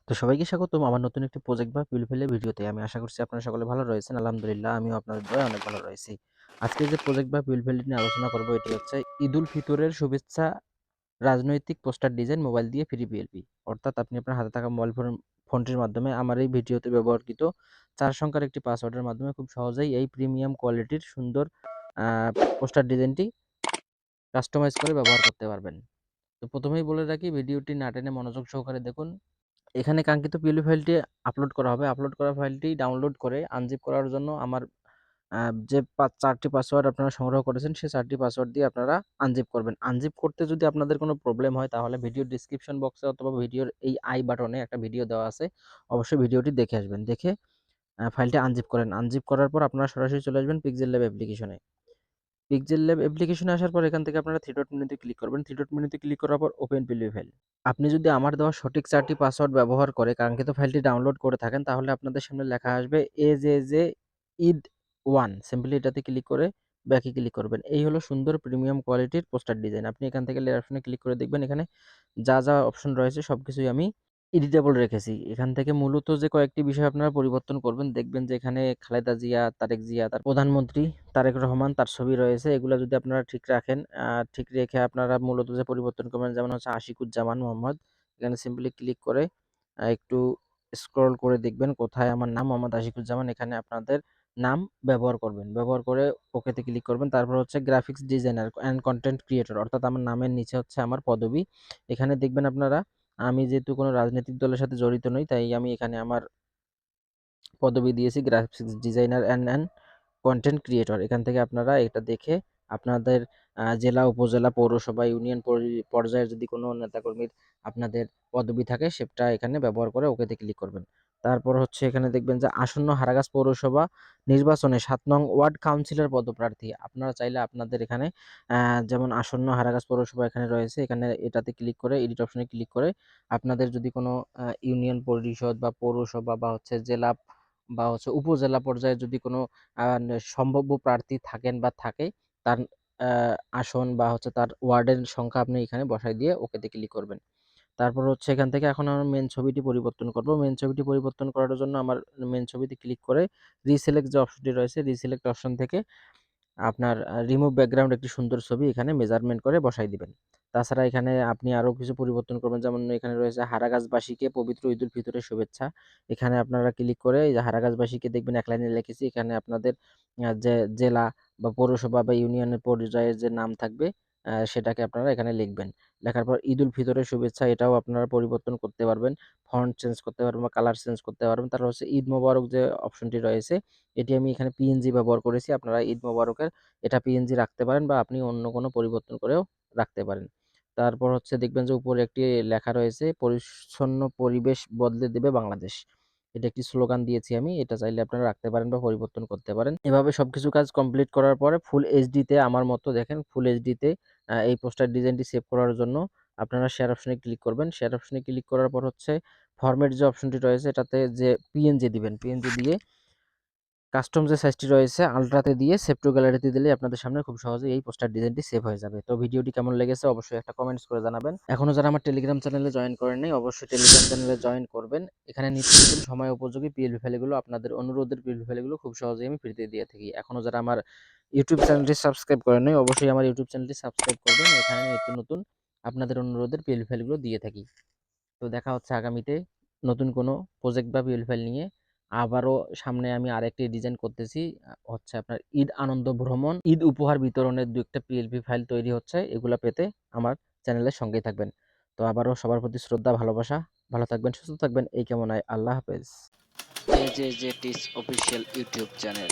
তো সবাইকে স্বাগতম আমার নতুন একটি প্রজেক্ট বা পিলফিলের ভিডিওতে। আমি আশা করছি আপনারা সকলে ভালো রয়েছেন। আলহামদুলিল্লাহ আমিও আপনাদের দয়ায় অনেক ভালো রয়েছি। আজকে যে প্রজেক্ট বা পিলফিল নিয়ে আলোচনা করব এটি হচ্ছে ঈদুল ফিতরের শুভেচ্ছা রাজনৈতিক পোস্টার ডিজাইন মোবাইল দিয়ে ফ্রি পিএলপি। অর্থাৎ আপনি আপনার হাতে থাকা মোবাইল ফোনটির মাধ্যমে আমার এই ভিডিওতে ব্যবহৃত 4 সংখ্যার একটি পাসওয়ার্ডের মাধ্যমে খুব সহজেই এই প্রিমিয়াম কোয়ালিটির সুন্দর আ পোস্টার ডিজাইনটি কাস্টমাইজ করে ব্যবহার করতে পারবেন। তো প্রথমেই বলে রাখি ভিডিওটি না টেনে মনোযোগ সহকারে দেখুন। এখানে কাঙ্ক্ষিত পিএলপি ফাইলটি আপলোড করা হবে। আপলোড করা ফাইলটি ডাউনলোড করে আনজিপ করার জন্য আমার যে 4টি পাসওয়ার্ড আপনারা সংগ্রহ করেছেন সেই 4টি পাসওয়ার্ড দিয়ে আপনারা আনজিপ করবেন। আনজিপ করতে যদি আপনাদের কোনো প্রবলেম হয় তাহলে ভিডিওর ডেসক্রিপশন বক্সে অথবা ভিডিওর এই আই বাটনে একটা ভিডিও দেওয়া আছে। অবশ্যই ভিডিওটি দেখে আসবেন। দেখে ফাইলটি আনজিপ করেন। আনজিপ করার পর আপনারা সরাসরি চলে আসবেন পিক্সেল ল্যাব অ্যাপ্লিকেশনে। পিক্সেল ল্যাব অ্যাপ্লিকেশনে আসার পর এখান থেকে আপনারা 3 ডট মেনুতে ক্লিক করবেন। 3 ডট মেনুতে ক্লিক করার পর ওপেন পিএলপি ফাইল। আপনি যদি আমার দেওয়া সঠিক 4টি পাসওয়ার্ড ব্যবহার করে কাঙ্ক্ষিত ফাইলটি ডাউনলোড করে থাকেন তাহলে আপনাদের সামনে লেখা আসবে এজে ঈদ 1 সিম্পলি এটাতে ক্লিক করে ব্যাকে ক্লিক করবেন। এই হলো সুন্দর প্রিমিয়াম কোয়ালিটির পোস্টার ডিজাইন। আপনি এখান থেকে লেয়ার অপশনে ক্লিক করে দেখবেন এখানে যা অপশন রয়েছে সবকিছুই আমি এডিটেবল রেখেছি। এখান থেকে মূলত যে কয়েকটি বিষয় আপনারা পরিবর্তন করবেন দেখবেন যে এখানে খালেদা জিয়া, তারেক জিয়া, তার প্রধানমন্ত্রী তারেক রহমান তার ছবি রয়েছে। এগুলা যদি আপনারা ঠিক রাখেন, ঠিক রেখে আপনারা মূলত যে পরিবর্তন করবেন যেমন হচ্ছে আশিকুজ্জামান মোহাম্মদ। এখানে সিম্পলি ক্লিক করে একটু স্ক্রল করে দেখবেন কোথায় আমার নাম মোহাম্মদ আশিকুজ্জামান। এখানে আপনাদের নাম ব্যবহার করবেন। ব্যবহার করে ওকেতে ক্লিক করবেন। তারপর হচ্ছে graphics designer and content creator অর্থাৎ আমার নামের নিচে হচ্ছে আমার পদবি। এখানে দেখবেন আপনারা আমি যেহেতু কোনো রাজনৈতিক দলের সাথে জড়িত নই তাই আমি এখানে আমার পদবি দিয়েছি graphics designer and content creator. এখান থেকে আপনারা এটা দেখে আপনাদের জেলা, উপজেলা, পৌরসভা, ইউনিয়ন পর্যায়ের যদি কোনো নেতাকর্মীর আপনাদের পদবি থাকে সেটা এখানে ব্যবহার করে ওকেতে ক্লিক করবেন। তারপর হচ্ছে এখানে দেখবেন যে আসন্ন হারাগাছ পৌরসভা নির্বাচনে ৭ নং ওয়ার্ড কাউন্সিলর পদপ্রার্থী। আপনারা চাইলে আপনাদের এখানে যেমন আসন্ন হারাগাছ পৌরসভা এখানে রয়েছে, এখানে এটাতে ক্লিক করে এডিট অপশনে ক্লিক করে আপনাদের যদি কোনো ইউনিয়ন পরিষদ বা পৌরসভা বা হচ্ছে জেলা বা হচ্ছে উপজেলা পর্যায়ে যদি কোনো সম্ভাব্য প্রার্থী থাকেন বা থাকে তার আসন বা হচ্ছে তার ওয়ার্ডের সংখ্যা আপনি এখানে বসাই দিয়ে ওকেতে ক্লিক করবেন। তারপর হচ্ছে এখান থেকে এখন আমার মেইন ছবিটি পরিবর্তন করব। মেইন ছবিটি পরিবর্তন করার জন্য আমার মেইন ছবিতে ক্লিক করে রিসিলেক্ট যে অপশনটি রয়েছে রিসিলেক্ট অপশন থেকে আপনার রিমুভ ব্যাকগ্রাউন্ড একটি সুন্দর ছবি এখানে মেজারমেন্ট করে বসাই দিবেন। তাছাড়া এখানে আপনি আরো কিছু পরিবর্তন করবেন যেমন এখানে রয়েছে হারাগাছবাসীকে পবিত্র ঈদুল ফিতরের শুভেচ্ছা। এখানে আপনারা ক্লিক করে এই যে হারাগাছবাসীকে দেখবেন এক লাইনে লিখেছি। এখানে আপনাদের যে জেলা বা পৌরসভা বা ইউনিয়নের পর্যায়ের যে নাম থাকবে সেটাকে আপনারা এখানে লিখবেন। লেখার পর ঈদুল ফিতরের শুভেচ্ছা এটাও আপনারা পরিবর্তন করতে পারবেন। ফন্ট চেঞ্জ করতে পারবেন বা কালার চেঞ্জ করতে পারবেন। তারপর হচ্ছে ঈদ মোবারক যে অপশনটি রয়েছে এটি আমি এখানে পিএনজি ব্যবহার করেছি। আপনারা ঈদ মোবারকের এটা পিএনজি রাখতে পারেন বা আপনি অন্য কোনো পরিবর্তন করেও রাখতে পারেন। তারপর হচ্ছে দেখবেন যে উপরে একটি লেখা রয়েছে পরিচ্ছন্ন পরিবেশ বদলে দেবে বাংলাদেশ। এটা একটি স্লোগান দিয়েছি আমি। এটা চাইলে আপনারা রাখতে পারেন বা পরিবর্তন করতে পারেন। এভাবে সবকিছু কাজ কমপ্লিট করার পরে ফুল এইচডিতে আমার মতো দেখেন ফুল এইচডিতে এই পোস্টার ডিজাইনটি সেভ করার জন্য আপনারা শেয়ার অপশনে ক্লিক করবেন। শেয়ার অপশনে ক্লিক করার পর হচ্ছে ফরম্যাট যে অপশনটি রয়েছে এটাতে যে পিএনজি দিবেন। পিএনজি দিয়ে কাস্টম যে সাইজটি রয়েছে আল্ট্রাতে দিয়ে সেভ টু গ্যালারিতে দিলেই আপনাদের সামনে খুব সহজেই এই পোস্টার ডিজাইনটি সেভ হয়ে যাবে। তো ভিডিওটি কেমন লেগেছে অবশ্যই একটা কমেন্টস করে জানাবেন। এখনো যারা আমার টেলিগ্রাম চ্যানেলে জয়েন করেন নাই অবশ্যই টেলিগ্রাম চ্যানেলে জয়েন করবেন। এখানে নিত্য নতুন সময় উপযোগী পিএলপি ফাইলগুলো আপনাদের অনুরোধের পিএলপি ফাইলগুলো খুব সহজেই আমি ফ্রিতে দিয়ে থাকি। এখনো যারা আমার ইউটিউব চ্যানেলটি সাবস্ক্রাইব করেন নাই অবশ্যই আমার ইউটিউব চ্যানেলটি সাবস্ক্রাইব করবেন। এখানে নিত্য নতুন আপনাদের অনুরোধের পিএলপি ফাইলগুলো দিয়ে থাকি। তো দেখা হচ্ছে আগামীতে নতুন কোনো প্রজেক্ট বা পিএল ফাইল নিয়ে। আবারও সামনে আমি আরেকটি ডিজাইন করতেছি হচ্ছে আপনার ঈদ আনন্দ ভ্রমণ, ঈদ উপহার বিতরণের 2 একটা পিএলপি ফাইল তৈরি হচ্ছে। এগুলা পেতে আমার চ্যানেলের সঙ্গেই থাকবেন। তো আবারও সবার প্রতি শ্রদ্ধা, ভালোবাসা। ভালো থাকবেন, সুস্থ থাকবেন এই কামনায়। আল্লাহ হাফেজ। এজে জেটিস অফিসিয়াল ইউটিউব চ্যানেল।